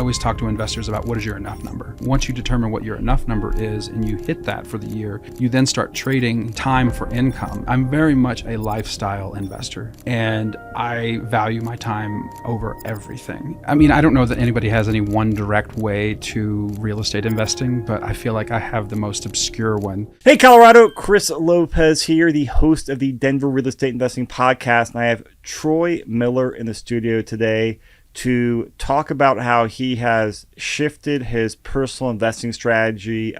always talk to investors about what is your enough number. Once you determine what your enough number is and you hit that for the year, you then start trading time for income. I'm very much a lifestyle investor, and I value my time over everything. I mean, I don't know that anybody has any one direct way to real estate investing, but I feel like I have the most obscure one. Hey, Colorado, Chris Lopez here, the host of the Denver Real Estate Investing Podcast, and I have Troy Miller in the studio today to talk about how he has shifted his personal investing strategy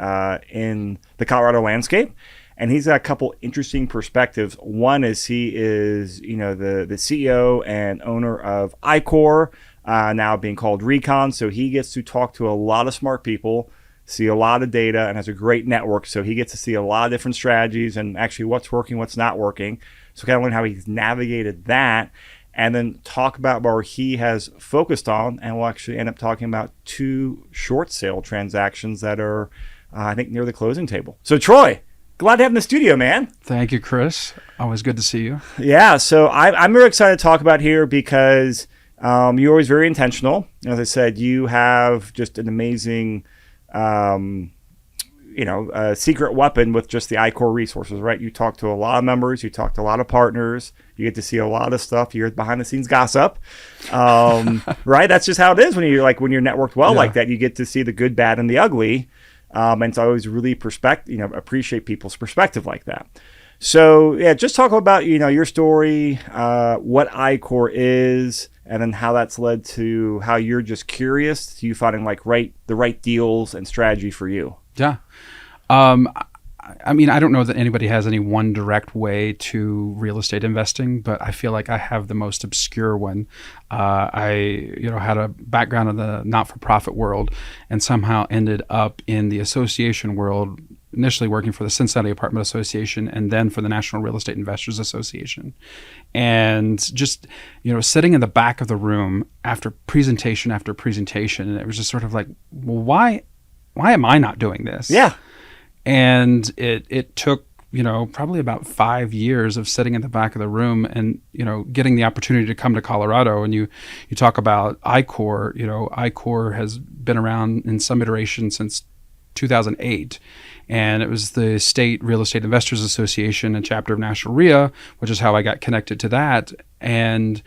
in the Colorado landscape. And he's got a couple interesting perspectives. One is he is, the CEO and owner of ICOR, now being called RECON. So he gets to talk to a lot of smart people, see a lot of data, and has a great network. So he gets to see a lot of different strategies and actually what's working, what's not working. So kind of learn how he's navigated that, and then talk about where he has focused on. And we'll actually end up talking about 2 short sale transactions that are, I think, near the closing table. So Troy, glad to have you in the studio, man. Thank you, Chris. Always good to see you. Yeah, so I'm really excited to talk about here because you're always very intentional. As I said, you have just an amazing secret weapon with just the ICOR resources, right? You talk to a lot of members, you talk to a lot of partners, you get to see a lot of stuff, you hear behind the scenes gossip, right? That's just how it is when you're networked well like that. You get to see the good, bad, and the ugly, and so I always really appreciate people's perspective like that. So yeah, just talk about your story, what ICOR is, and then how that's led to how you're just curious to you finding the right deals and strategy for you. Yeah. I mean, I don't know that anybody has any one direct way to real estate investing, but I feel like I have the most obscure one. I had a background in the not-for-profit world and somehow ended up in the association world, initially working for the Cincinnati Apartment Association and then for the National Real Estate Investors Association. And just, sitting in the back of the room after presentation after presentation, and it was just sort of like, well, why am I not doing this? Yeah. And it took, probably about 5 years of sitting in the back of the room and, getting the opportunity to come to Colorado. And you talk about ICOR, ICOR has been around in some iteration since 2008. And it was the State Real Estate Investors Association, a chapter of National REIA, which is how I got connected to that. And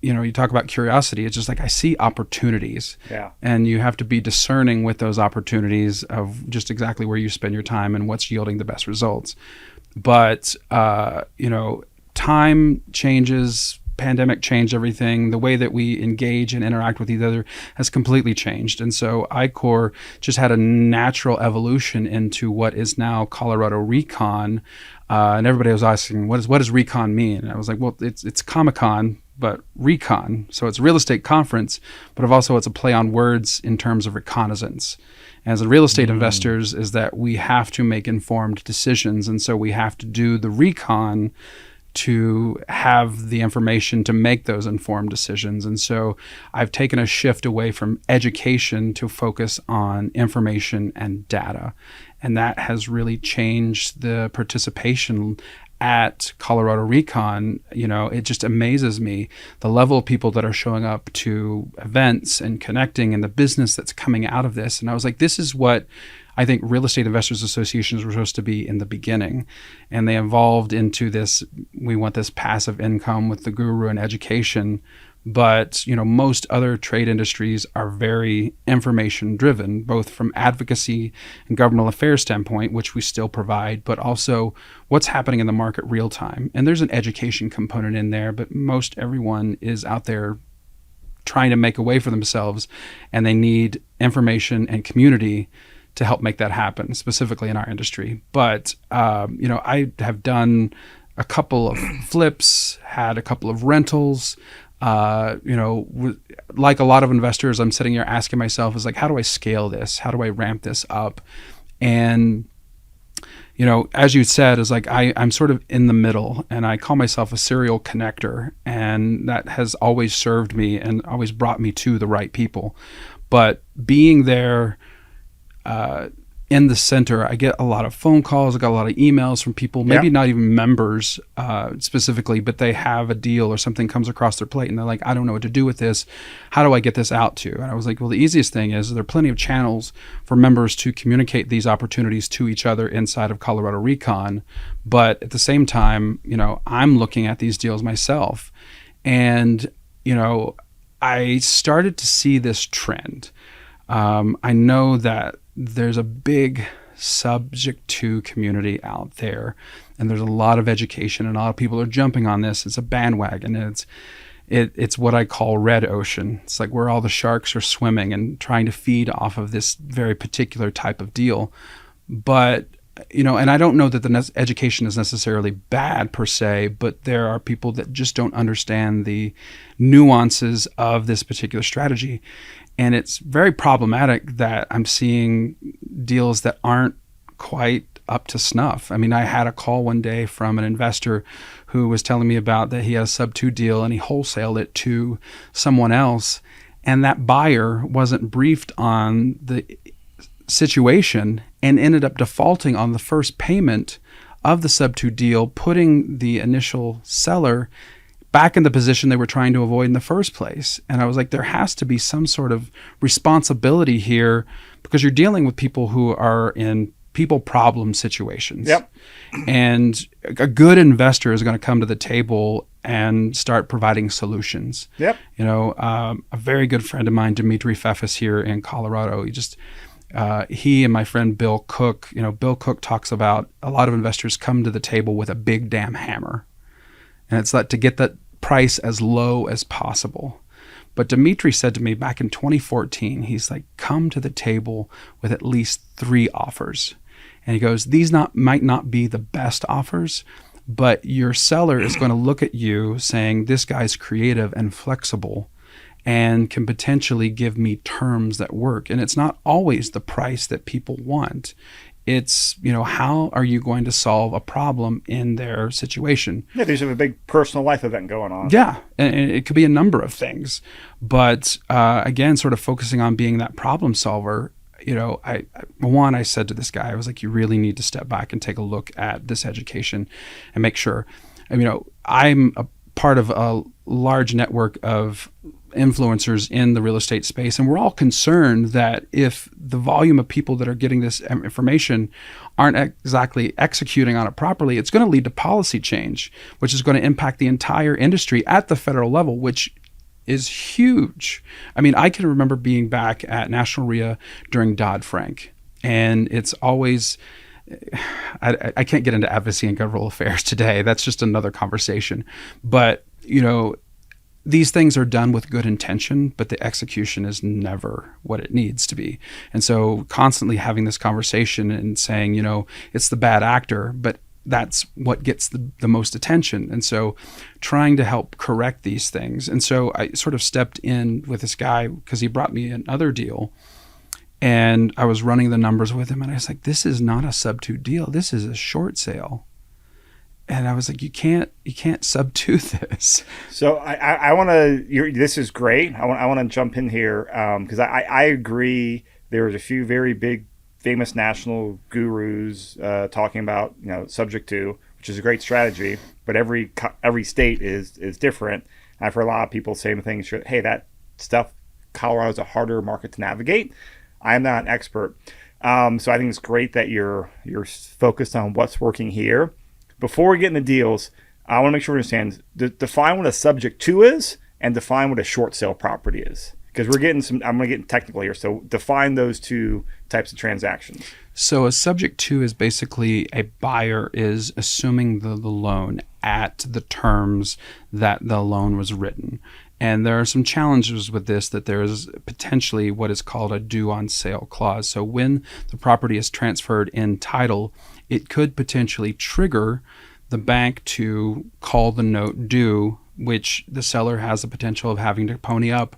you talk about curiosity. It's just like I see opportunities, and you have to be discerning with those opportunities of just exactly where you spend your time and what's yielding the best results. But time changes. Pandemic changed everything. The way that we engage and interact with each other has completely changed. And so ICOR just had a natural evolution into what is now Colorado RECON. And everybody was asking, what does RECON mean? And I was like, well, it's Comic-Con, but RECON. So it's a real estate conference, but also it's a play on words in terms of reconnaissance. As a real estate investors, is that we have to make informed decisions. And so we have to do the recon to have the information to make those informed decisions. And so I've taken a shift away from education to focus on information and data. And that has really changed the participation at Colorado RECON. It just amazes me the level of people that are showing up to events and connecting and the business that's coming out of this. And I was like, this is what I think real estate investors associations were supposed to be in the beginning. And they evolved into this, we want this passive income with the guru and education. But, most other trade industries are very information driven, both from advocacy and governmental affairs standpoint, which we still provide, but also what's happening in the market real time. And there's an education component in there, but most everyone is out there trying to make a way for themselves, and they need information and community to help make that happen, specifically in our industry. But, I have done a couple of flips, had a couple of rentals. Like a lot of investors, I'm sitting here asking myself, is like, how do I scale this? How do I ramp this up? And, as you said, is like, I'm sort of in the middle, and I call myself a serial connector. And that has always served me and always brought me to the right people. But being there, in the center, I get a lot of phone calls. I got a lot of emails from people, maybe not even members specifically, but they have a deal or something comes across their plate and they're like, I don't know what to do with this. How do I get this out to? And I was like, well, the easiest thing is there are plenty of channels for members to communicate these opportunities to each other inside of Colorado RECON. But at the same time, I'm looking at these deals myself. And, I started to see this trend. I know that there's a big subject to community out there, and there's a lot of education, and a lot of people are jumping on this. It's a bandwagon, and it's what I call red ocean. It's like where all the sharks are swimming and trying to feed off of this very particular type of deal. But and I don't know that the education is necessarily bad per se, but there are people that just don't understand the nuances of this particular strategy. And it's very problematic that I'm seeing deals that aren't quite up to snuff. I mean, I had a call one day from an investor who was telling me about that he had a sub-2 deal and he wholesaled it to someone else. And that buyer wasn't briefed on the situation and ended up defaulting on the first payment of the sub-2 deal, putting the initial seller back in the position they were trying to avoid in the first place. And I was like, there has to be some sort of responsibility here because you're dealing with people who are in people problem situations. Yep. And a good investor is going to come to the table and start providing solutions. Yep. A very good friend of mine, Dimitri Fefis here in Colorado, he and my friend Bill Cook, Bill Cook talks about a lot of investors come to the table with a big damn hammer. And it's like to get that price as low as possible. But Dimitri said to me back in 2014, he's like, come to the table with at least 3 offers. And he goes, these might not be the best offers, but your seller is going to look at you saying, this guy's creative and flexible and can potentially give me terms that work. And it's not always the price that people want. It's, how are you going to solve a problem in their situation? Yeah, there's a big personal life event going on. Yeah, and it could be a number of things. But again, sort of focusing on being that problem solver, I said to this guy, I was like, you really need to step back and take a look at this education and make sure. I'm a part of a large network of influencers in the real estate space, and we're all concerned that if the volume of people that are getting this information aren't exactly executing on it properly, it's going to lead to policy change, which is going to impact the entire industry at the federal level, which is huge. I mean, I can remember being back at National RIA during Dodd-Frank, and it's always I can't get into advocacy and governmental affairs today. That's just another conversation. But these things are done with good intention, but the execution is never what it needs to be. And so constantly having this conversation and saying, it's the bad actor, but that's what gets the most attention. And so trying to help correct these things. And so I sort of stepped in with this guy because he brought me another deal. And I was running the numbers with him. And I was like, this is not a sub-2 deal. This is a short sale. And I was like, you can't sub-2 this. So I want to. This is great. I want to jump in here because I agree. There's a few very big, famous national gurus talking about subject to, which is a great strategy. But every state is different. I've heard a lot of people saying things. Hey, that stuff. Colorado's a harder market to navigate. I am not an expert, so I think it's great that you're focused on what's working here. Before we get into deals, I want to make sure we understand, define what a subject to is and define what a short sale property is. Because I'm going to get technical here. So define those two types of transactions. So a subject to is basically a buyer is assuming the loan at the terms that the loan was written. And there are some challenges with this, that there is potentially what is called a due on sale clause. So when the property is transferred in title, it could potentially trigger the bank to call the note due, which the seller has the potential of having to pony up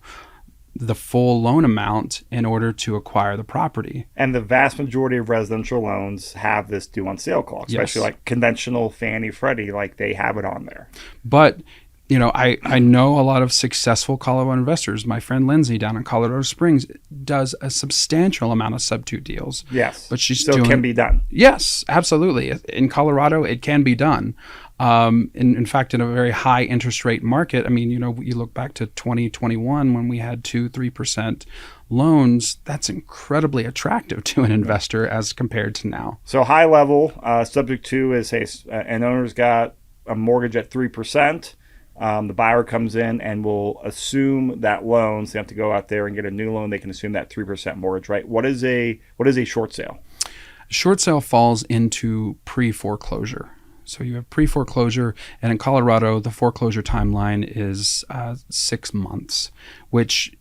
the full loan amount in order to acquire the property. And the vast majority of residential loans have this due on sale clause, especially like conventional Fannie Freddie, like they have it on there. But I know a lot of successful Colorado investors. My friend Lindsay down in Colorado Springs does a substantial amount of sub-2 deals. Yes. But she's so it can be done. Yes, absolutely. In Colorado, it can be done. In fact, in a very high interest rate market, I mean, you look back to 2021 when we had 2-3% loans, that's incredibly attractive to an investor as compared to now. So high level, subject to is, hey, an owner's got a mortgage at 3%. The buyer comes in and will assume that loan. So they have to go out there and get a new loan. They can assume that 3% mortgage, right? What is a short sale? Short sale falls into pre-foreclosure. So you have pre-foreclosure, and in Colorado, the foreclosure timeline is 6 months, which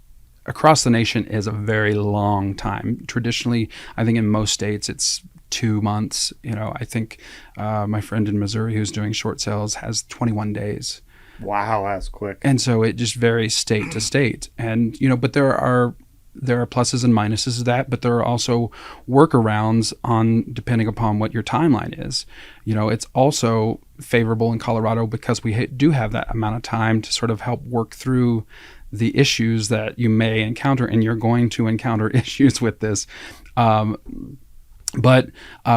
across the nation is a very long time. Traditionally, I think in most states, it's 2 months. I think my friend in Missouri who's doing short sales has 21 days. Wow, that's quick. And so it just varies state to state. And, but there are pluses and minuses of that, but there are also workarounds depending upon what your timeline is. It's also favorable in Colorado because we do have that amount of time to sort of help work through the issues that you may encounter, and you're going to encounter issues with this. But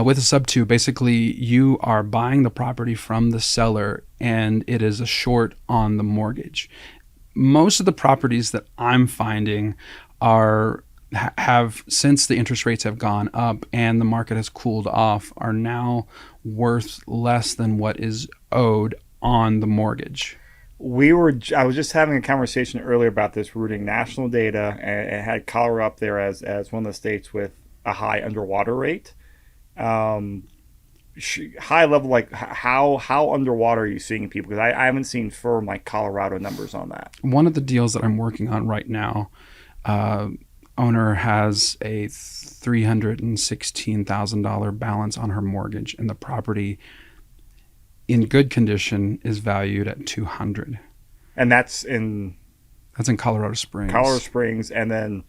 with a sub-2, basically you are buying the property from the seller and it is a short on the mortgage. Most of the properties that I'm finding have, since the interest rates have gone up and the market has cooled off, are now worth less than what is owed on the mortgage. I was just having a conversation earlier about this. We're reading national data, and it had Colorado up there as one of the states with a high underwater rate. High level, like how underwater are you seeing people? Because I haven't seen firm like Colorado numbers on that. One of the deals that I'm working on right now, owner has a $316,000 balance on her mortgage, and the property in good condition is valued at $200,000. And that's in Colorado Springs. And then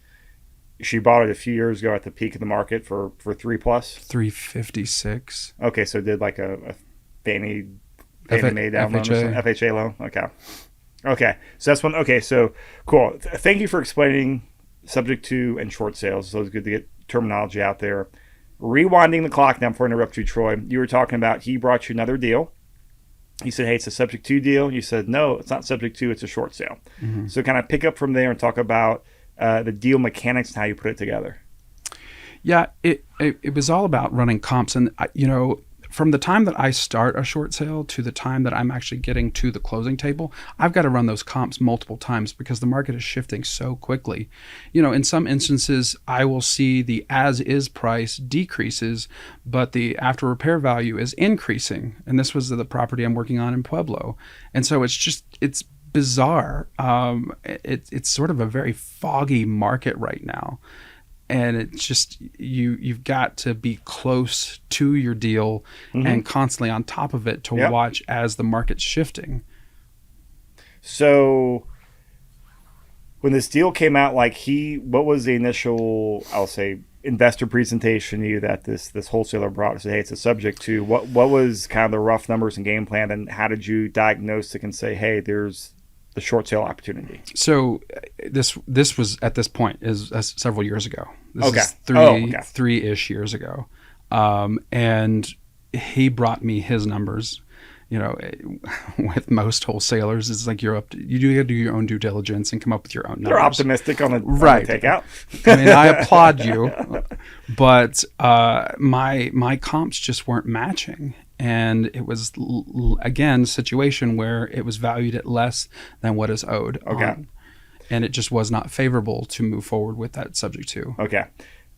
she bought it a few years ago at the peak of the market for 3+. 356. Okay, so did like a Fannie Mae down loan, FHA loan. Okay, so that's one. Okay, so cool. Thank you for explaining subject to and short sales. So it's good to get terminology out there. Rewinding the clock now before I interrupt you, Troy. You were talking about he brought you another deal. He said, hey, it's a subject to deal. You said, no, it's not subject to, it's a short sale. Mm-hmm. So kind of pick up from there and talk about the deal mechanics and how you put it together. Yeah, it was all about running comps. And, from the time that I start a short sale to the time that I'm actually getting to the closing table, I've got to run those comps multiple times because the market is shifting so quickly. In some instances, I will see the as-is price decreases, but the after repair value is increasing. And this was the property I'm working on in Pueblo. And so it's bizarre. It's sort of a very foggy market right now. And it's just, you've got to be close to your deal mm-hmm. and constantly on top of it to watch as the market's shifting. So when this deal came out, what was the initial, I'll say, investor presentation to you that this wholesaler brought and said, hey, it's a subject to? What was kind of the rough numbers and game plan, and how did you diagnose it and say, hey, there's the short sale opportunity? So this was at this point is several years ago. This is three-ish years ago. And he brought me his numbers. With most wholesalers, it's like you do got to do your own due diligence and come up with your own numbers. They're optimistic on the takeout. I mean, I applaud you, but my comps just weren't matching. And it was, again, a situation where it was valued at less than what is owed. Okay. And it just was not favorable to move forward with that subject to. Okay.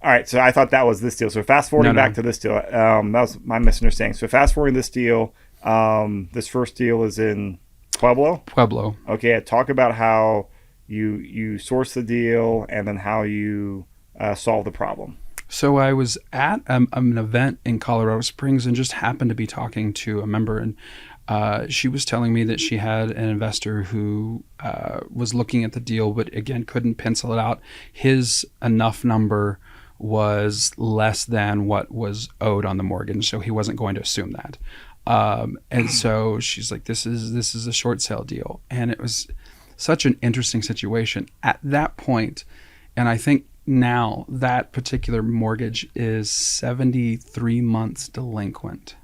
All right. So I thought that was this deal. So fast forwarding back to this deal, that was my misunderstanding. So fast forwarding this deal, this first deal is in Pueblo? Pueblo. Okay. Talk about how you source the deal and then how you solve the problem. So I was at an event in Colorado Springs and just happened to be talking to a member, and she was telling me that she had an investor who was looking at the deal, but again, couldn't pencil it out. His enough number was less than what was owed on the mortgage, so he wasn't going to assume that. And so she's like, this is a short sale deal. And it was such an interesting situation at that point. And I think now that particular mortgage is 73 months delinquent.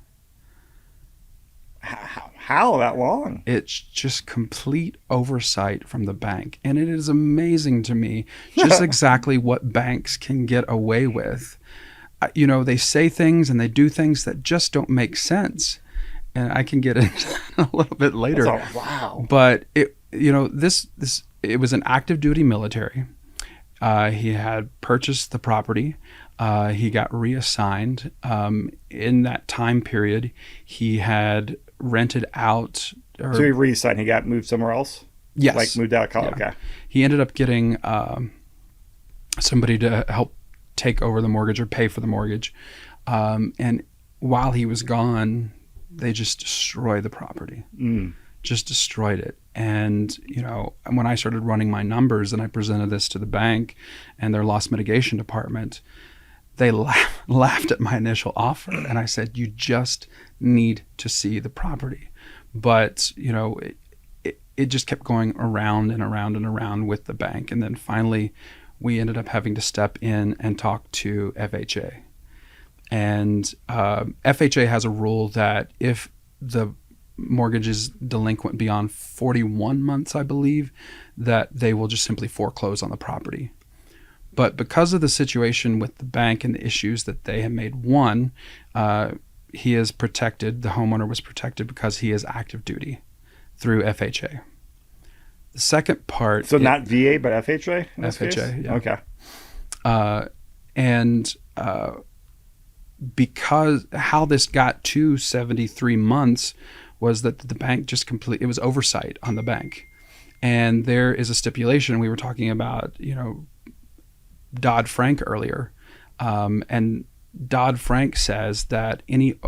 How that long? It's just complete oversight from the bank. And it is amazing to me just exactly what banks can get away with. You know, they say things and they do things that just don't make sense. And I can get into a little bit later. Wow. But it, you know, it was an active duty military. He had purchased the property. He got reassigned. In that time period, he had rented out. So he reassigned. He got moved somewhere else? Yes. Like moved out of college? Yeah. Okay. He ended up getting somebody to help take over the mortgage or pay for the mortgage. And while he was gone, they just destroyed the property. Just destroyed it. And, you know, when I started running my numbers and I presented this to the bank and their loss mitigation department, they laughed at my initial offer. And I said, you just need to see the property. But, you know, it just kept going around and around and around with the bank. And then finally, we ended up having to step in and talk to FHA. And FHA has a rule that if the mortgage is delinquent beyond 41 months, I believe, that they will just simply foreclose on the property. But because of the situation with the bank and the issues that they have made, one, he is protected, the homeowner was protected because he is active duty through FHA. The second part... So not VA, but FHA? FHA, yeah. Okay. And because how this got to 73 months was that the bank just it was oversight on the bank. And there is a stipulation. We were talking about, you know, Dodd-Frank earlier. And Dodd-Frank says that any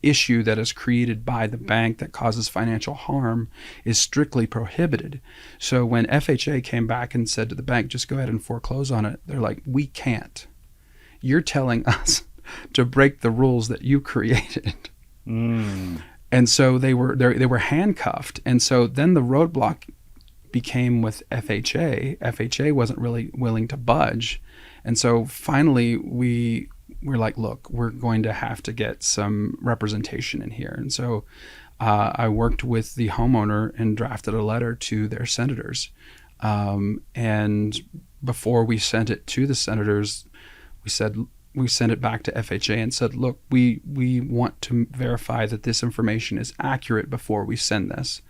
issue that is created by the bank that causes financial harm is strictly prohibited. So when FHA came back and said to the bank, just go ahead and foreclose on it, they're like, we can't. You're telling us to break the rules that you created. And so they were handcuffed. And so then the roadblock became with FHA. FHA wasn't really willing to budge. And so finally we're like, look, we're going to have to get some representation in here. And so I worked with the homeowner and drafted a letter to their senators. And before we sent it to the senators, we sent it back to FHA and said, look, we want to verify that this information is accurate before we send this.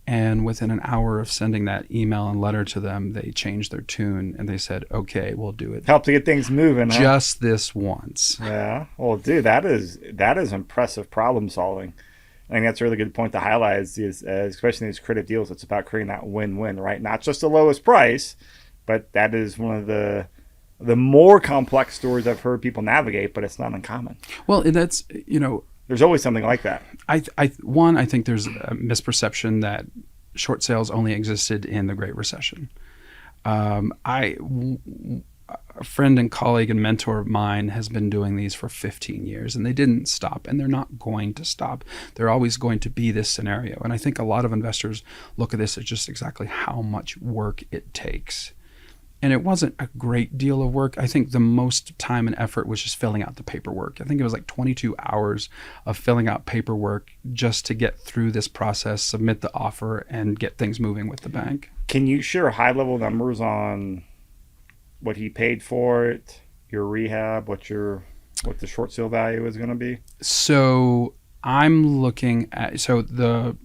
And within an hour of sending that email and letter to them, they changed their tune and they said, okay, we'll do it. Help to get things moving, huh? Just this once. Yeah. Well, dude, that is impressive problem solving. I think that's a really good point to highlight, especially in these creative deals. It's about creating that win-win, right? Not just the lowest price, but that is one of the more complex stories I've heard people navigate, but it's not uncommon. Well, that's, you know, there's always something like that. I think there's a misperception that short sales only existed in the Great Recession. A friend and colleague and mentor of mine has been doing these for 15 years, and they didn't stop, and they're not going to stop. They're always going to be this scenario. And I think a lot of investors look at this as just exactly how much work it takes. And it wasn't a great deal of work. I think the most time and effort was just filling out the paperwork. I think it was like 22 hours of filling out paperwork just to get through this process, submit the offer, and get things moving with the bank. Can you share high-level numbers on what he paid for it, your rehab, what the short sale value is going to be? So I'm looking at, the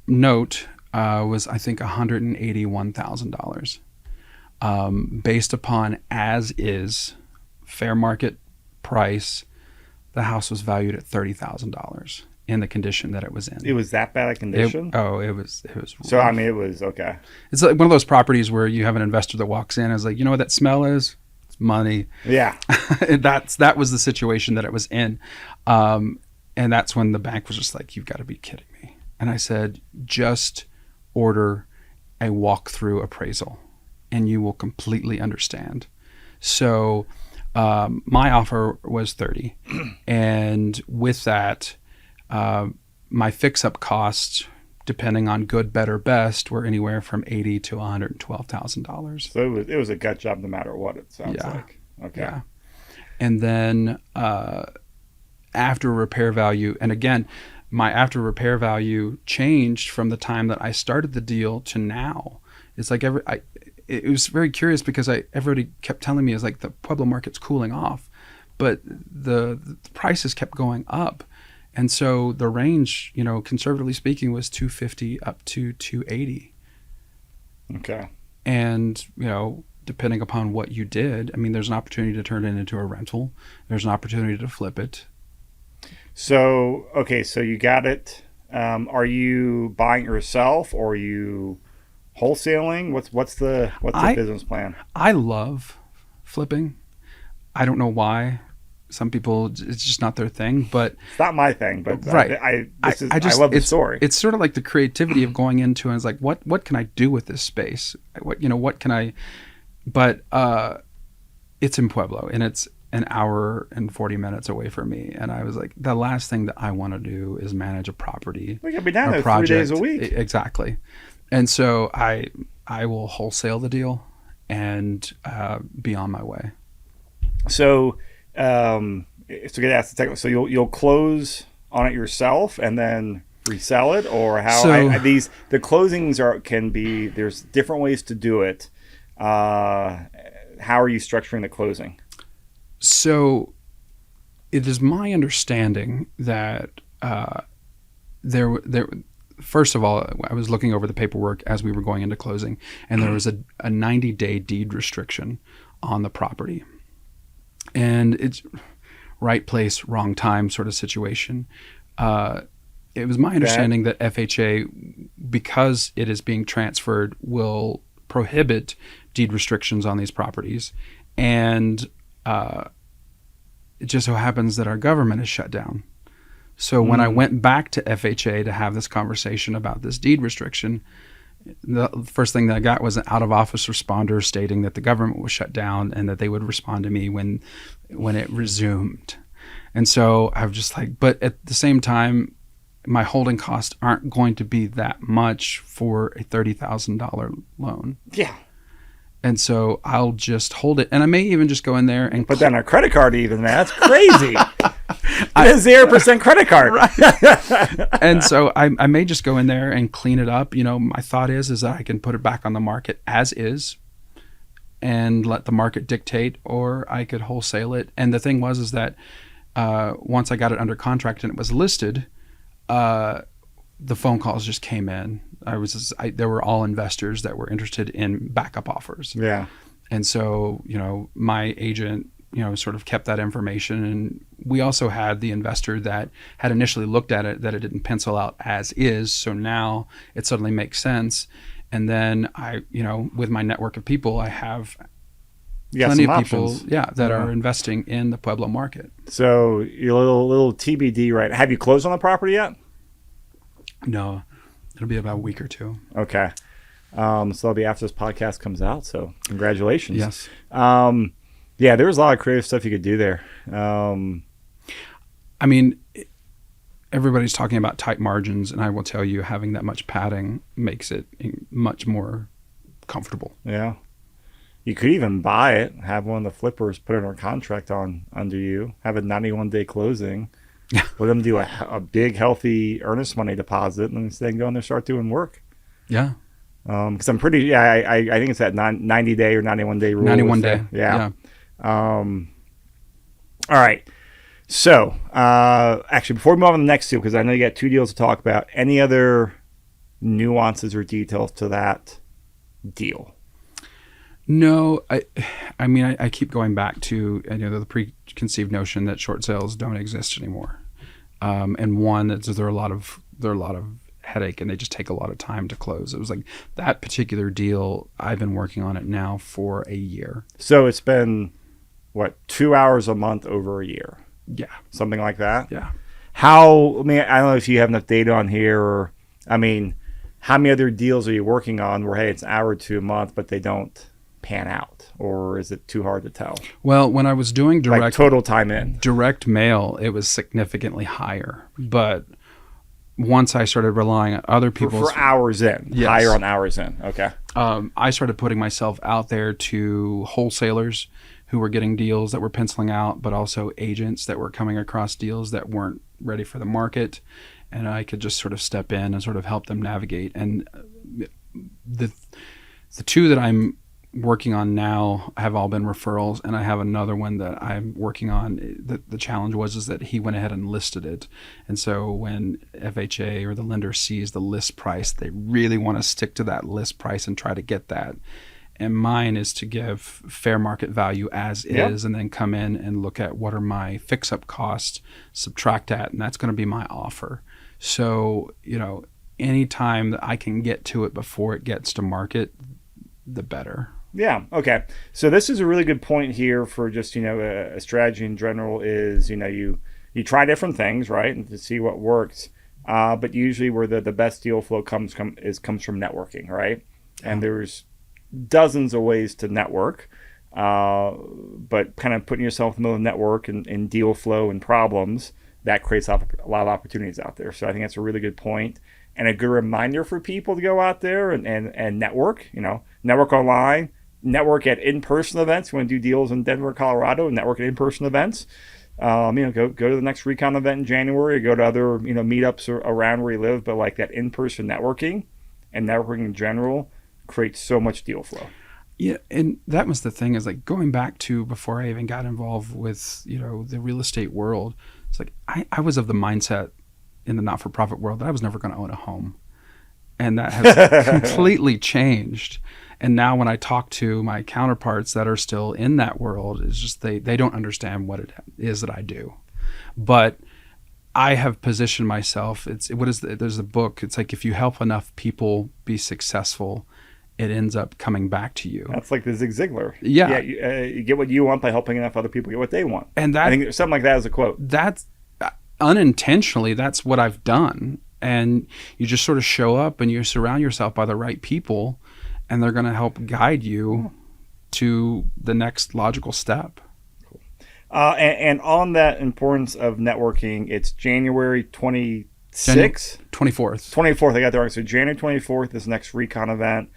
note was, I think, $181,000. Based upon as is fair market price, the house was valued at $30,000 in the condition that it was in. It was that bad a condition? It was. So rough. I mean, it was okay. It's like one of those properties where you have an investor that walks in and is like, you know what that smell is? It's money. Yeah. That was the situation that it was in. And that's when the bank was just like, you've got to be kidding me. And I said, just order a walkthrough appraisal and you will completely understand. So my offer was 30. And with that, my fix-up costs, depending on good, better, best, were anywhere from $80,000 to $112,000. So it was a gut job no matter what, it sounds like. Okay. Yeah. And then after repair value, and again, my after repair value changed from the time that I started the deal to now. It's like it was very curious because everybody kept telling me it's like the Pueblo market's cooling off, but the prices kept going up. And so the range, conservatively speaking, was 250 up to 280. Okay. And, depending upon what you did, I mean, there's an opportunity to turn it into a rental. There's an opportunity to flip it. So, okay, so you got it. Are you buying it yourself, or are you wholesaling? What's the business plan? I love flipping. I don't know why. Some people, it's just not their thing, but it's not my thing. But right. I love the story. It's sort of like the creativity of going into, and it's like, what can I do with this space? What can I? But it's in Pueblo, and it's an hour and 40 minutes away from me, and I was like, the last thing that I want to do is manage a property. We could be down there 3 days a week. Exactly, and so I will wholesale the deal and be on my way. So. So get asked the technical. So you'll close on it yourself and then resell it, or how? So, the closings can be. There's different ways to do it. How are you structuring the closing? So it is my understanding that there. First of all, I was looking over the paperwork as we were going into closing, and there was a 90-day deed restriction on the property. And it's right place, wrong time sort of situation. It was my understanding that FHA, because it is being transferred, will prohibit deed restrictions on these properties. And it just so happens that our government is shut down. So when I went back to FHA to have this conversation about this deed restriction, the first thing that I got was an out-of-office responder stating that the government was shut down and that they would respond to me when it resumed. And so I was just like, but at the same time, my holding costs aren't going to be that much for a $30,000 loan. Yeah. And so I'll just hold it. And I may even just go in there and put that on a credit card even, man. That's crazy. A 0% credit card. Right. And so I may just go in there and clean it up. My thought is that I can put it back on the market as is and let the market dictate, or I could wholesale it. And the thing was that once I got it under contract and it was listed, the phone calls just came in. There were all investors that were interested in backup offers. Yeah. And so, my agent, sort of kept that information. And we also had the investor that had initially looked at it, that it didn't pencil out as is. So now it suddenly makes sense. And then with my network of people, I have plenty of people, that are investing in the Pueblo market. So your little TBD, right? Have you closed on the property yet? No, it'll be about a week or two. Okay. So that'll be after this podcast comes out. So congratulations. Yes. Yeah, there was a lot of creative stuff you could do there. I mean, everybody's talking about tight margins, and I will tell you, having that much padding makes it much more comfortable. Yeah. You could even buy it, have one of the flippers put it under contract under you, have a 91-day closing, let them do a big, healthy earnest money deposit, and then go in there and start doing work. Yeah. Because I'm pretty, I think it's that 90-day or 91-day rule. 91 day. Yeah. All right. So, actually, before we move on to the next two, because I know you got two deals to talk about, any other nuances or details to that deal? No, I mean, I keep going back to the preconceived notion that short sales don't exist anymore, and one that there are a lot of headache, and they just take a lot of time to close. It was like that particular deal. I've been working on it now for a year. So it's been 2 hours a month over a year? Yeah, something like that. Yeah. I don't know if you have enough data on here, or how many other deals are you working on where it's an hour or two a month, but they don't pan out, or is it too hard to tell? Well, when I was doing total time in direct mail, it was significantly higher, but once I started relying on other For, people's for hours in, Yes. higher on hours in. Okay. I started putting myself out there to wholesalers who were getting deals that were penciling out, but also agents that were coming across deals that weren't ready for the market. And I could just sort of step in and sort of help them navigate. And the two that I'm working on now have all been referrals, and I have another one that I'm working on. The challenge is that he went ahead and listed it. And so when FHA or the lender sees the list price, they really want to stick to that list price and try to get that. And mine is to give fair market value as is, and then come in and look at what are my fix-up costs, subtract that, and that's going to be my offer. So, anytime that I can get to it before it gets to market, the better. Yeah. Okay. So this is a really good point here for just, a strategy in general is, you try different things, right? And to see what works. But usually where the best deal flow comes from networking, right? And there's dozens of ways to network. But kind of putting yourself in the middle of network and deal flow and problems, that creates a lot of opportunities out there. So I think that's a really good point and a good reminder for people to go out there and network, network online, network at in-person events. You want to do deals in Denver, Colorado, and network at in-person events. Go to the next Recon event in January, or go to other, meetups around where you live, but like that in-person networking and networking in general creates so much deal flow. Yeah, and that was the thing, is like going back to before I even got involved with, the real estate world. It's like I was of the mindset in the not-for-profit world that I was never going to own a home. And that has completely changed. And now when I talk to my counterparts that are still in that world, it's just they don't understand what it is that I do. But I have positioned myself. There's a book. It's like if you help enough people be successful, it ends up coming back to you. That's like the Zig Ziglar. Yeah. You get what you want by helping enough other people get what they want. And I think something like that is a quote. That's unintentionally, that's what I've done. And you just sort of show up and you surround yourself by the right people, and they're going to help guide you to the next logical step. Cool. And on that importance of networking, it's January 26th? 24th. 24th, I got that wrong. So January 24th is the next Recon event.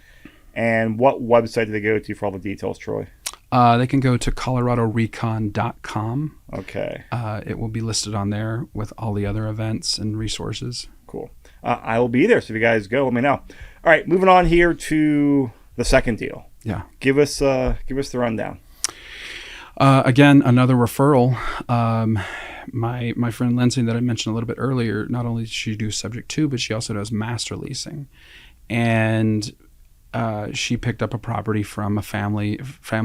And what website do they go to for all the details, Troy? They can go to coloradorecon.com. Okay. It will be listed on there with all the other events and resources. Cool. I will be there, so if you guys go, let me know. All right, moving on here to the second deal. Yeah. Give us the rundown. Again, another referral. My friend Lindsay that I mentioned a little bit earlier, not only does she do subject to, but she also does master leasing. And she picked up a property from a family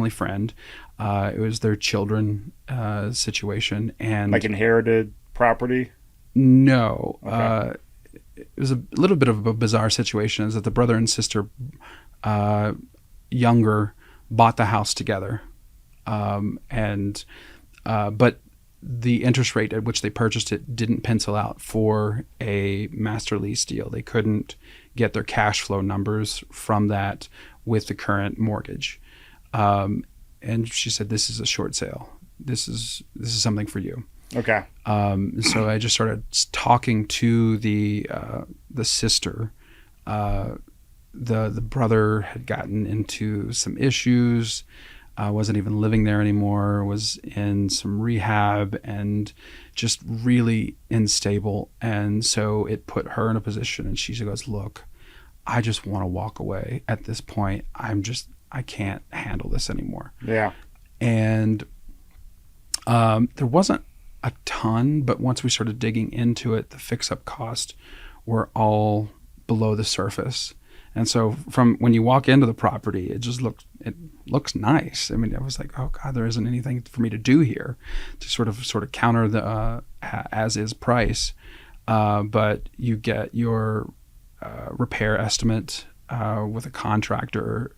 friend. It was their children situation. And like inherited property? No. Okay. It was a little bit of a bizarre situation, is that the brother and sister, younger, bought the house together. But the interest rate at which they purchased it didn't pencil out for a master lease deal. They couldn't get their cash flow numbers from that with the current mortgage. And she said, "This is a short sale. This is something for you." Okay. So I just started talking to the sister. The brother had gotten into some issues. Wasn't even living there anymore, was in some rehab and just really unstable. And so it put her in a position, and she goes, "Look, I just want to walk away at this point. I can't handle this anymore." Yeah. And there wasn't a ton, but once we started digging into it, the fix-up costs were all below the surface. And so from when you walk into the property, it looks nice. I mean, I was like, oh God, there isn't anything for me to do here to sort of counter the as is price. But you get your repair estimate with a contractor.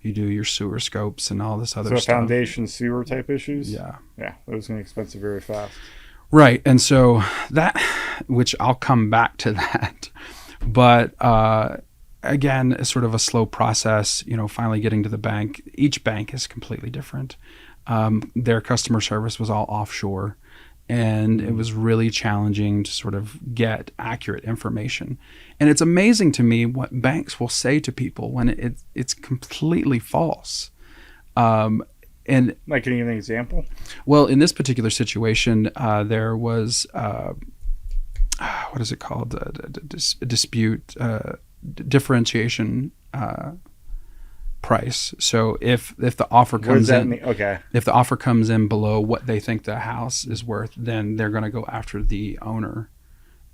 You do your sewer scopes and all this other stuff. So foundation sewer type issues? Yeah. Yeah, those are going to be expensive very fast. Right. And so that, which I'll come back to that, but again, it's sort of a slow process, finally getting to the bank. Each bank is completely different. Their customer service was all offshore. And it was really challenging to sort of get accurate information. And it's amazing to me what banks will say to people when it's completely false. And Like, can you give an example? well, in this particular situation, there was what is it called? A dispute differentiation price. So if the offer What does comes that in, mean? Okay. if the offer comes in below what they think the house is worth, then they're going to go after the owner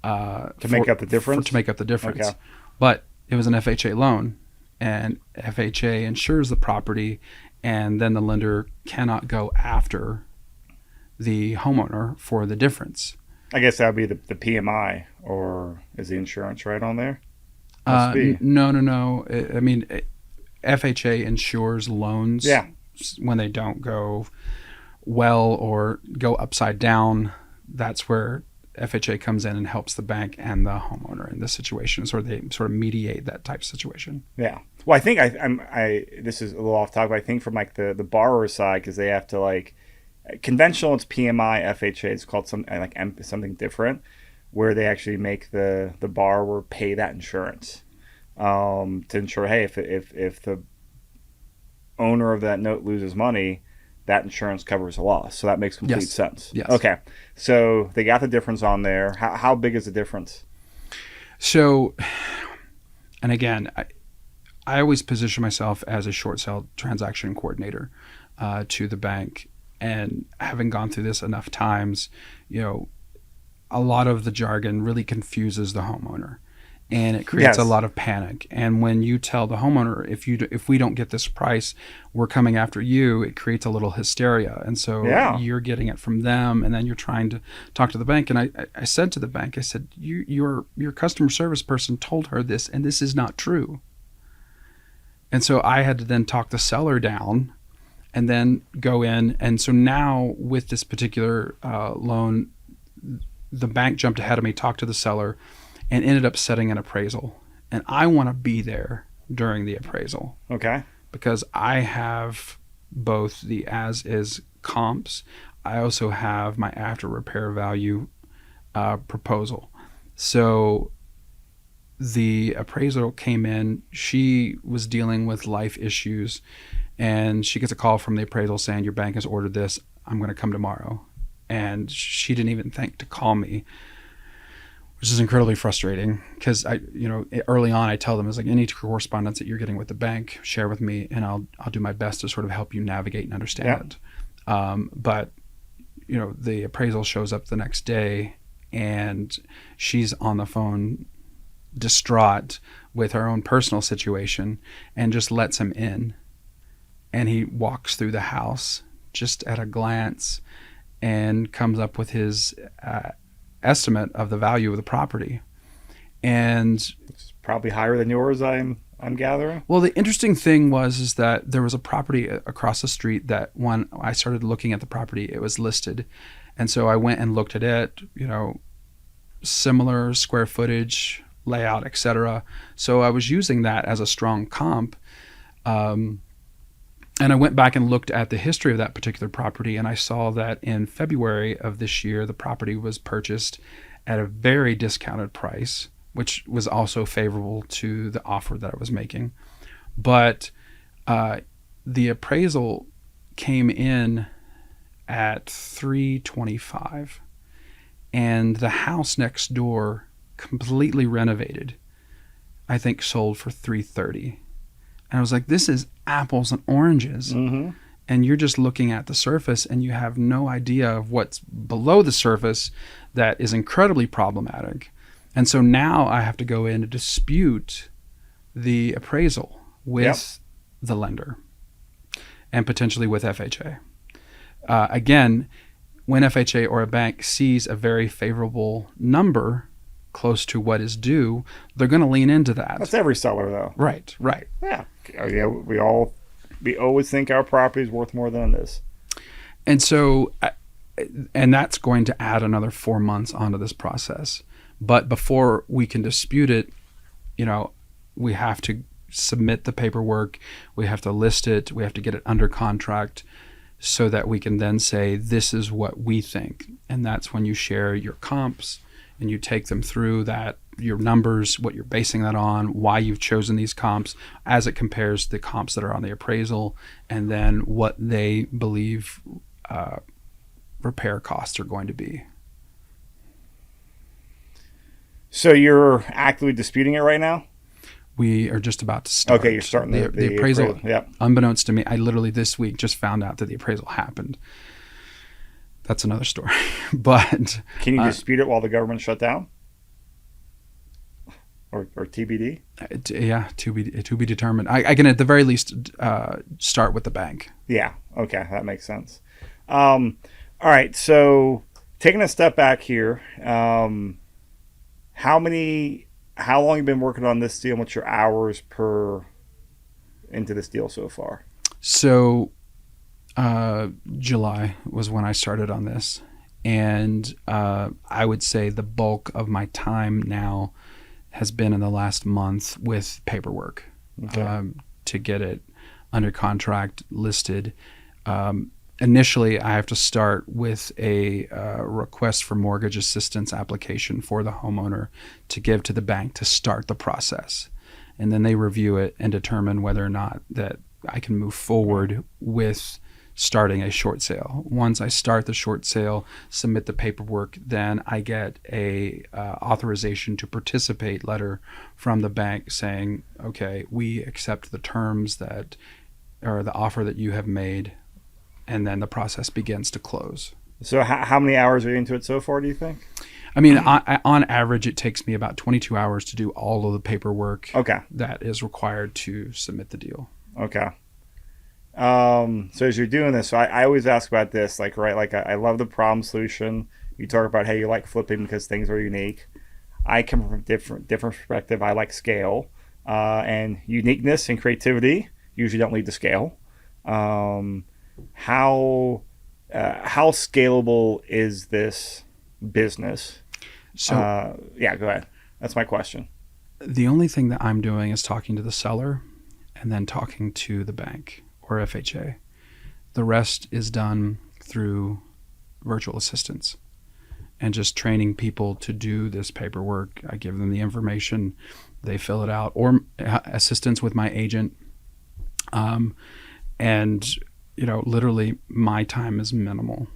To make up the difference? To make up the difference. Okay. But it was an FHA loan, and FHA insures the property, and then the lender cannot go after the homeowner for the difference. I guess that would be the PMI, or is the insurance right on there? Must be. No. I mean, FHA insures loans Yeah. when they don't go well or go upside down. That's where FHA comes in and helps the bank and the homeowner in this situation. They sort of mediate that type of situation. Yeah. Well, I think this is a little off topic, but I think from like the borrower side, because they have to like conventional, it's PMI, FHA, it's called something different, where they actually make the borrower pay that insurance to ensure, hey, if the owner of that note loses money, that insurance covers a loss. So that makes complete sense. Yes. Okay. So they got the difference on there. How big is the difference? So, and again, I always position myself as a short sale transaction coordinator to the bank. And having gone through this enough times, a lot of the jargon really confuses the homeowner, and it creates a lot of panic. And when you tell the homeowner, if we don't get this price, we're coming after you, it creates a little hysteria. And so you're getting it from them, and then you're trying to talk to the bank. And I said to the bank, I said, your customer service person told her this, and this is not true. And so I had to then talk the seller down and then go in. And so now with this particular loan, the bank jumped ahead of me, talked to the seller, and ended up setting an appraisal. And I want to be there during the appraisal. Okay. Because I have both the as-is comps. I also have my after repair value proposal. So the appraisal came in. She was dealing with life issues, and she gets a call from the appraisal saying, your bank has ordered this. I'm going to come tomorrow. And she didn't even think to call me, which is incredibly frustrating because early on I tell them, it's like, any correspondence that you're getting with the bank, share with me, and I'll do my best to sort of help you navigate and understand it. But the appraisal shows up the next day, and she's on the phone distraught with her own personal situation, and just lets him in. And he walks through the house just at a glance and comes up with his estimate of the value of the property. And it's probably higher than yours, I'm gathering. Well, the interesting thing is that there was a property across the street that when I started looking at the property, it was listed. And so I went and looked at it, similar square footage, layout, etc. So I was using that as a strong comp. And I went back and looked at the history of that particular property, and I saw that in February of this year, the property was purchased at a very discounted price, which was also favorable to the offer that I was making. But the appraisal came in at $325, and the house next door, completely renovated, I think sold for $330. And I was like, this is apples and oranges. Mm-hmm. And you're just looking at the surface, and you have no idea of what's below the surface that is incredibly problematic. And so now I have to go in and dispute the appraisal with the lender and potentially with FHA. Again, when FHA or a bank sees a very favorable number close to what is due, they're going to lean into that. That's every seller, though. Right. Yeah. We always think our property is worth more than it is. And so, and that's going to add another 4 months onto this process. But before we can dispute it, we have to submit the paperwork, we have to list it, we have to get it under contract, so that we can then say, this is what we think. And that's when you share your comps and you take them through that, your numbers, what you're basing that on, why you've chosen these comps as it compares to the comps that are on the appraisal, and then what they believe repair costs are going to be. So you're actively disputing it right now? We are just about to start. Okay, you're starting the appraisal. Yep. Unbeknownst to me, I literally this week just found out that the appraisal happened. That's another story. But can you dispute it while the government shut down? Or TBD? Yeah, to be determined. I can at the very least start with the bank. Yeah. Okay, that makes sense. All right. So taking a step back here, how long have you been working on this deal? What's your hours into this deal so far? So July was when I started on this, and I would say the bulk of my time now has been in the last month with paperwork. Okay. To get it under contract, listed. Initially, I have to start with a request for mortgage assistance application for the homeowner to give to the bank to start the process. And then they review it and determine whether or not that I can move forward with starting a short sale. Once I start the short sale, submit the paperwork, then I get a authorization to participate letter from the bank saying, okay, we accept the terms that, or the offer that you have made, and then the process begins to close. So how many hours are you into it so far, do you think? I mean, on average, it takes me about 22 hours to do all of the paperwork that is required to submit the deal. Okay. So as you're doing this, so I always ask about this, like, right, like I love the problem solution. You talk about how you like flipping because things are unique. I come from a different perspective. I like scale, and uniqueness and creativity usually don't lead to scale. How scalable is this business? So yeah, go ahead. That's my question. The only thing that I'm doing is talking to the seller and then talking to the bank or FHA. The rest is done through virtual assistants and just training people to do this paperwork. I give them the information, they fill it out, or assistance with my agent. And literally my time is minimal.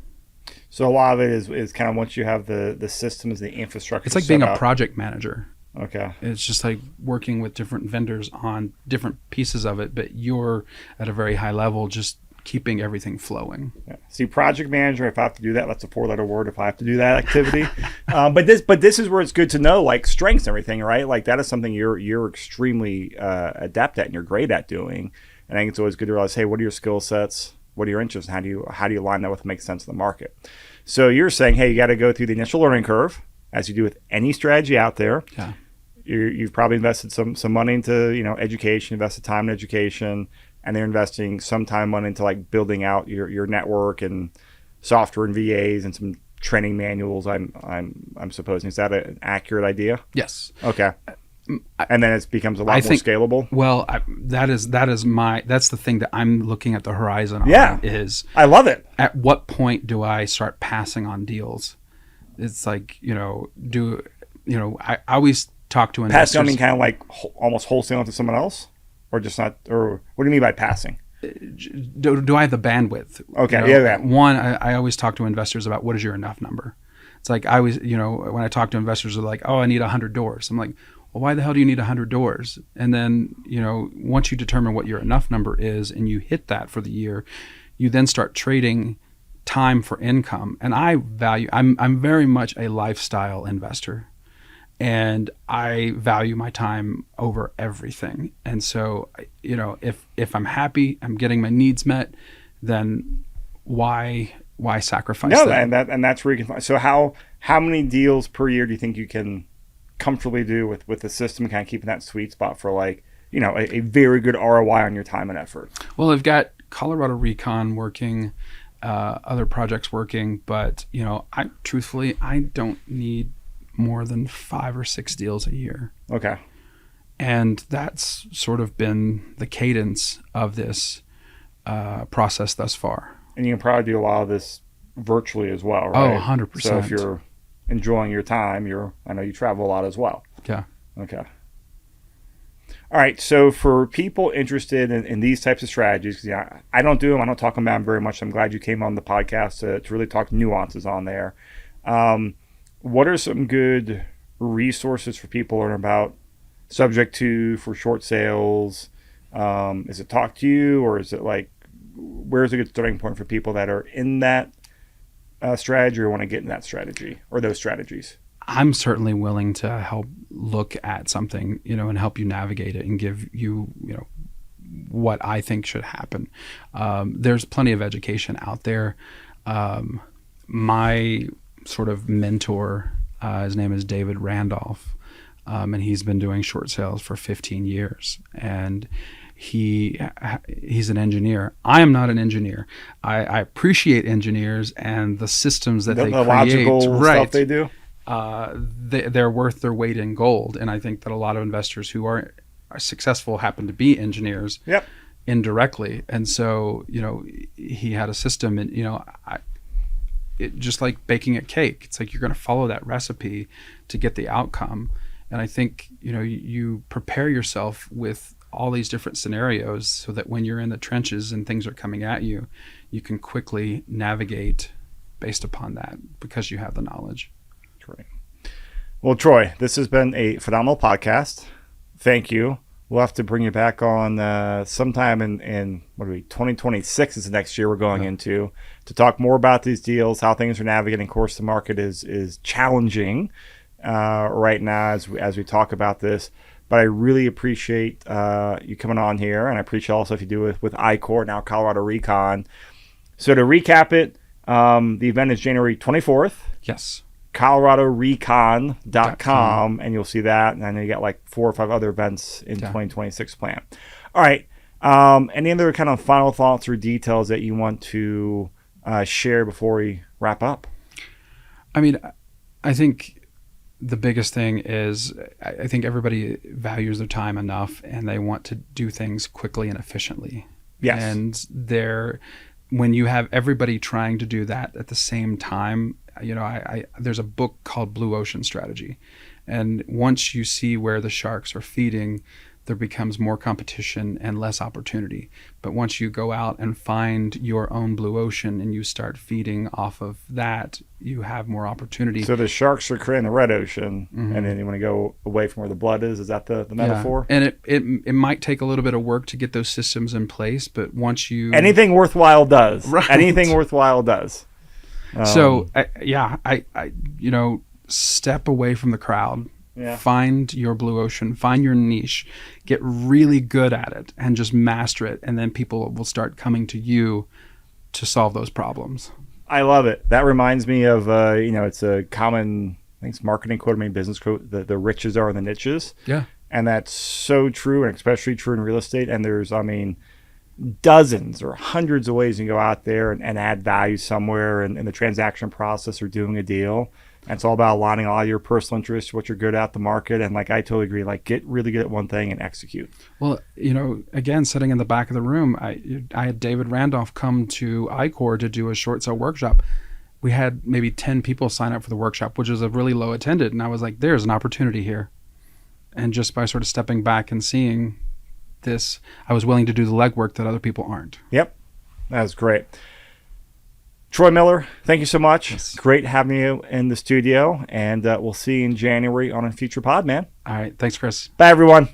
So a lot of it is kind of once you have the systems, the infrastructure. It's like being a project manager. Okay. It's just like working with different vendors on different pieces of it, but you're at a very high level, just keeping everything flowing. Yeah. See, project manager, if I have to do that, that's a 4-letter word if I have to do that activity. But this is where it's good to know, like, strengths and everything, right? Like, that is something you're extremely adept at and you're great at doing. And I think it's always good to realize, hey, what are your skill sets? What are your interests? How do you line that with what makes sense in the market? So you're saying, hey, you got to go through the initial learning curve, as you do with any strategy out there. Yeah. You've probably invested some money into education, invested time in education, and they're investing some time and money into like building out your network and software and VAs and some training manuals. I'm supposing, is that an accurate idea? Yes. Okay. And then it becomes a lot more scalable. Well, that's the thing that I'm looking at the horizon on. Yeah. I love it. At what point do I start passing on deals? It's like, I always talk to investors. Passing, I mean, kind of like almost wholesaling to someone else, or just not, or what do you mean by passing? Do I have the bandwidth? Okay. Yeah. One, I always talk to investors about what is your enough number. It's like I always, when I talk to investors, they're like, oh, I need 100 doors. I'm like, well, why the hell do you need 100 doors? And then, once you determine what your enough number is and you hit that for the year, you then start trading time for income. And I'm very much a lifestyle investor, and I value my time over everything. And so, if I'm happy, I'm getting my needs met, then why sacrifice that? And that's where you can. So how many deals per year do you think you can comfortably do with the system, kind of keeping that sweet spot for like, a very good ROI on your time and effort? Well, I've got Colorado RECON working, other projects working, but I don't need more than 5 or 6 deals a year. Okay. And that's sort of been the cadence of this process thus far. And you can probably do a lot of this virtually as well, Oh, right? 100%. So if you're enjoying your time, I know you travel a lot as well. Yeah. Okay. All right. So for people interested in these types of strategies, because I don't do them, I don't talk about them very much. I'm glad you came on the podcast to really talk nuances on there. What are some good resources for people to learn about subject to for short sales? Is it talk to you, or is it like, where's a good starting point for people that are in that strategy or want to get in that strategy or those strategies? I'm certainly willing to help look at something, and help you navigate it and give you, what I think should happen. There's plenty of education out there. My sort of mentor, his name is David Randolph, and he's been doing short sales for 15 years. And he's an engineer. I am not an engineer. I appreciate engineers and the systems that they create. Logical stuff they do. They're worth their weight in gold. And I think that a lot of investors who are successful happen to be engineers. Yep. Indirectly. And so, he had a system, and, just like baking a cake, it's like you're going to follow that recipe to get the outcome. And I think, you prepare yourself with all these different scenarios so that when you're in the trenches and things are coming at you, you can quickly navigate based upon that because you have the knowledge. Great. Well, Troy, this has been a phenomenal podcast. Thank you. We'll have to bring you back on sometime in 2026 is the next year we're going into, to talk more about these deals, how things are navigating. Of course, the market is challenging right now as we talk about this. But I really appreciate you coming on here, and I appreciate also if you do it with ICOR, now Colorado RECON. So to recap it, the event is January 24th. Yes. ColoradoRecon.com, and you'll see that. And I know you got like 4 or 5 other events in 2026 planned. All right. Any other kind of final thoughts or details that you want to share before we wrap up? I mean, I think the biggest thing is I think everybody values their time enough, and they want to do things quickly and efficiently. Yes. And when you have everybody trying to do that at the same time, there's a book called Blue Ocean Strategy. And once you see where the sharks are feeding, there becomes more competition and less opportunity. But once you go out and find your own blue ocean and you start feeding off of that, you have more opportunity. So the sharks are creating the red ocean, and then you want to go away from where the blood is. Is that the metaphor? Yeah. And it might take a little bit of work to get those systems in place, but once you... Anything worthwhile does. Right. Anything worthwhile does. So, step away from the crowd. Yeah. Find your blue ocean, find your niche, get really good at it, and just master it. And then people will start coming to you to solve those problems. I love it. That reminds me of, it's a common, I think it's marketing quote, business quote, the riches are in the niches. Yeah. And that's so true, and especially true in real estate. And there's, dozens or hundreds of ways you can go out there and add value somewhere in the transaction process or doing a deal. And it's all about aligning all your personal interests, what you're good at, the market. And I totally agree, get really good at one thing and execute. Well, again, sitting in the back of the room, I had David Randolph come to ICOR to do a short sale workshop. We had maybe 10 people sign up for the workshop, which is a really low attended. And I was like, there's an opportunity here. And just by sort of stepping back and seeing this, I was willing to do the legwork that other people aren't. Yep. That's great. Troy Miller, thank you so much. Yes. Great having you in the studio, and we'll see you in January on a future pod, man. All right. Thanks, Chris. Bye, everyone.